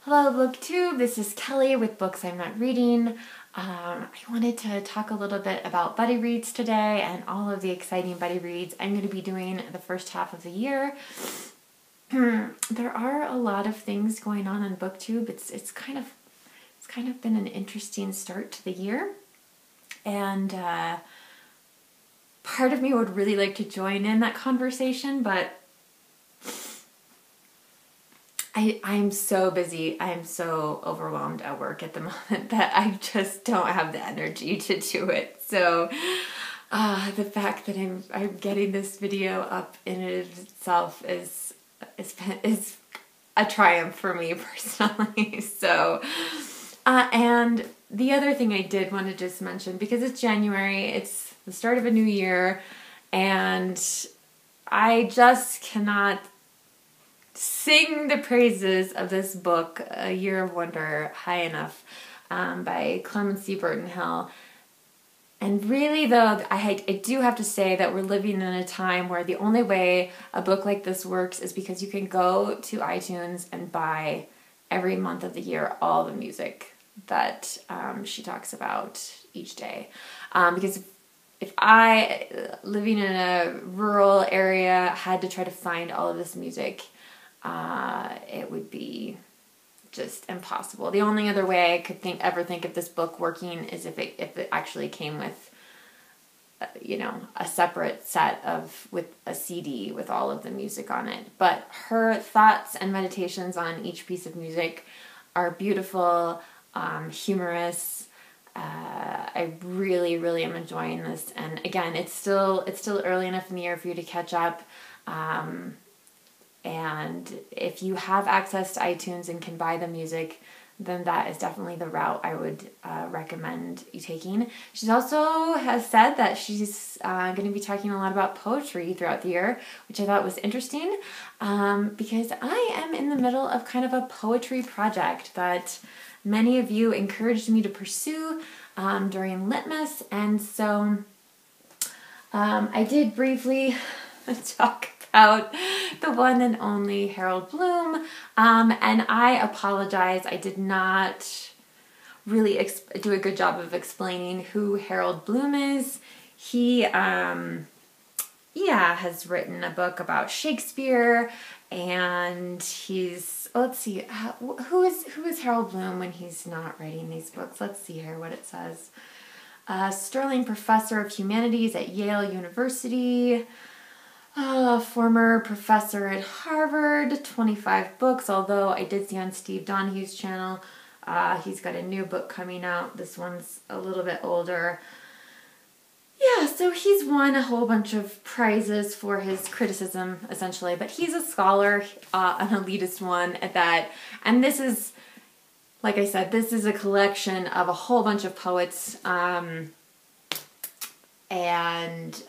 Hello BookTube, this is Kelly with Books I'm Not Reading. I wanted to talk a little bit about buddy reads today and all of the exciting buddy reads I'm going to be doing the first half of the year. There are a lot of things going on BookTube. It's kind of been an interesting start to the year, and part of me would really like to join in that conversation, but I'm so busy, I'm so overwhelmed at work at the moment that I just don't have the energy to do it. So the fact that I'm getting this video up in itself is a triumph for me personally. So and the other thing I did want to just mention, because it's January, it's the start of a new year, and I just cannot sing the praises of this book, A Year of Wonder, high enough, by Clement C. Burton Hill. And really, though, I do have to say that we're living in a time where the only way a book like this works is because you can go to iTunes and buy every month of the year all the music that she talks about each day. Because if I, living in a rural area, had to try to find all of this music, it would be just impossible. The only other way I could ever think of this book working is if it actually came with, a separate set with a CD with all of the music on it. But her thoughts and meditations on each piece of music are beautiful, humorous. I really, really am enjoying this. And again, it's still early enough in the year for you to catch up. And if you have access to iTunes and can buy the music, then that is definitely the route I would recommend you taking. She also has said that she's going to be talking a lot about poetry throughout the year, which I thought was interesting, because I am in the middle of kind of a poetry project that many of you encouraged me to pursue during Litmus, and so I did briefly talk about the one and only Harold Bloom, and I apologize, I did not really do a good job of explaining who Harold Bloom is. He has written a book about Shakespeare, and he's, let's see, who is Harold Bloom when he's not writing these books? Let's see here what it says. Sterling Professor of Humanities at Yale University, former professor at Harvard, 25 books, although I did see on Steve Donahue's channel, he's got a new book coming out. This one's a little bit older. Yeah, so he's won a whole bunch of prizes for his criticism, essentially, but he's a scholar, an elitist one at that, and this is, like I said, this is a collection of a whole bunch of poets, and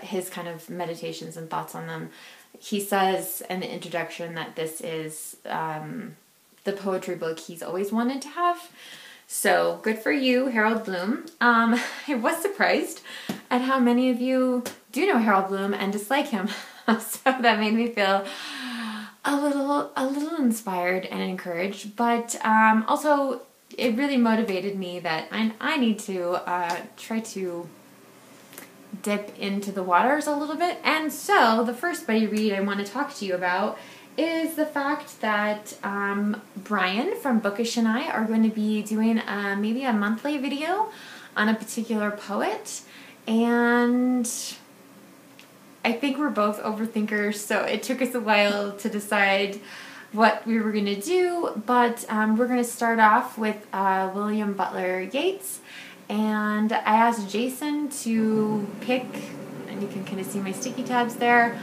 his kind of meditations and thoughts on them. He says in the introduction that this is the poetry book he's always wanted to have. So good for you, Harold Bloom. I was surprised at how many of you do know Harold Bloom and dislike him. So that made me feel a little inspired and encouraged. But also it really motivated me that I need to try to dip into the waters a little bit. And so the first buddy read I want to talk to you about is the fact that Brian from Bookish and I are going to be doing maybe a monthly video on a particular poet, and I think we're both overthinkers, so it took us a while to decide what we were going to do, but we're going to start off with William Butler Yeats. And I asked Jason to pick, and you can kind of see my sticky tabs there,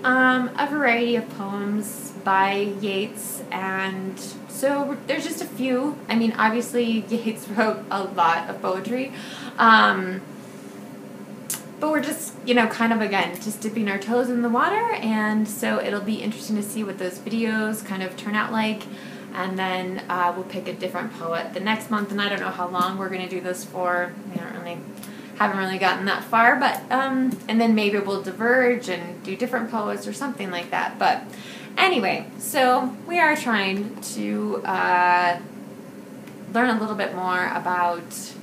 a variety of poems by Yeats. And so there's just a few. I mean, obviously Yeats wrote a lot of poetry, but we're just, kind of, again, just dipping our toes in the water. And so it'll be interesting to see what those videos kind of turn out like. And then we'll pick a different poet the next month, and I don't know how long we're going to do this for. Haven't really gotten that far, but and then maybe we'll diverge and do different poets or something like that. But Anyway, so we are trying to learn a little bit more about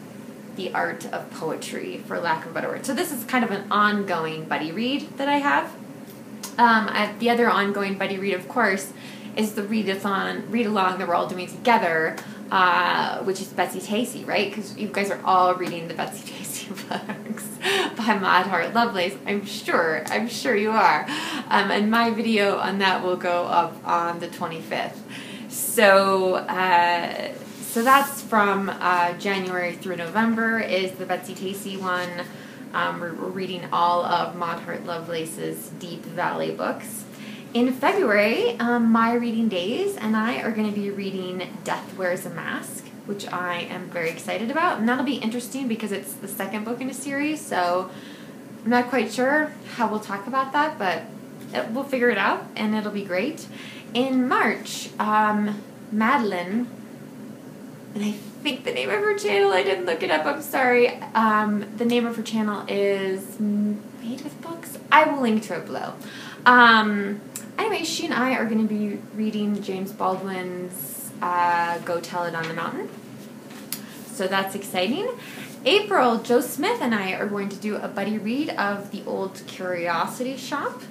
the art of poetry, for lack of a better word. So this is kind of an ongoing buddy read that I have. The other ongoing buddy read, of course, is the read-along that we're all doing together, which is Betsy Tacy, right? Because you guys are all reading the Betsy Tacy books by Maud Hart Lovelace. I'm sure you are. And my video on that will go up on the 25th. So that's from January through November is the Betsy Tacy one. We're reading all of Maud Hart Lovelace's Deep Valley books. In February, my reading days and I are going to be reading Death Wears a Mask, which I am very excited about. And that'll be interesting because it's the second book in a series, so I'm not quite sure how we'll talk about that, but we'll figure it out, and it'll be great. In March, Madeline, and I think the name of her channel, I didn't look it up, I'm sorry. The name of her channel is Made with Books. I will link to it below. Anyway, she and I are going to be reading James Baldwin's Go Tell It on the Mountain. So that's exciting. April, Joe Smith and I are going to do a buddy read of The Old Curiosity Shop.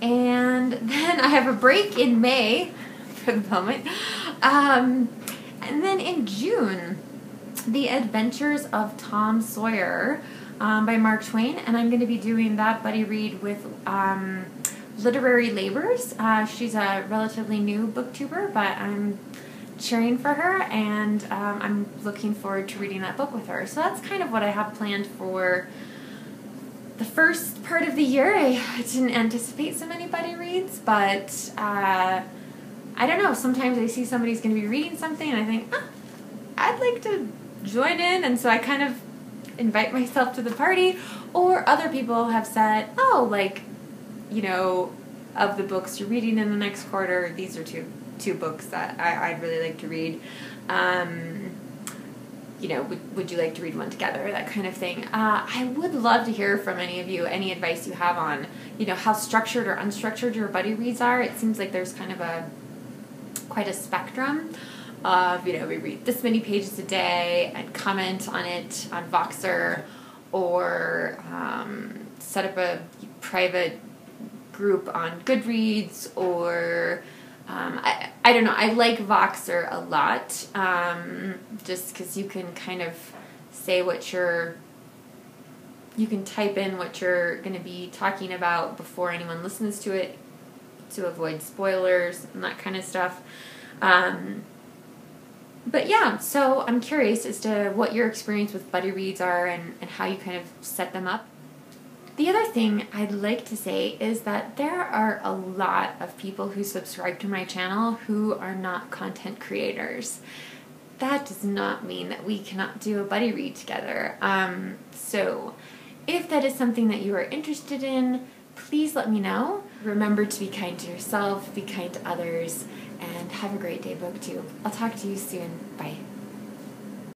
And then I have a break in May, for the moment. And then in June, The Adventures of Tom Sawyer by Mark Twain. And I'm going to be doing that buddy read with Literary Labors. She's a relatively new booktuber, but I'm cheering for her, and I'm looking forward to reading that book with her. So that's kind of what I have planned for the first part of the year. I didn't anticipate so many buddy reads, but I don't know. Sometimes I see somebody's going to be reading something, and I think, I'd like to join in, and so I kind of invite myself to the party. Or other people have said, of the books you're reading in the next quarter, these are two books that I'd really like to read. Would you like to read one together? That kind of thing. I would love to hear from any of you, any advice you have on, how structured or unstructured your buddy reads are. It seems like there's kind of quite a spectrum of, we read this many pages a day and comment on it on Voxer, or set up a private group on Goodreads, or I don't know. I like Voxer a lot, just because you can kind of say you can type in what you're going to be talking about before anyone listens to it, to avoid spoilers and that kind of stuff. But yeah, so I'm curious as to what your experience with buddy reads are, and how you kind of set them up. The other thing I'd like to say is that there are a lot of people who subscribe to my channel who are not content creators. That does not mean that we cannot do a buddy read together. So if that is something that you are interested in, please let me know. Remember to be kind to yourself, be kind to others, and have a great day, BookTube. I'll talk to you soon. Bye.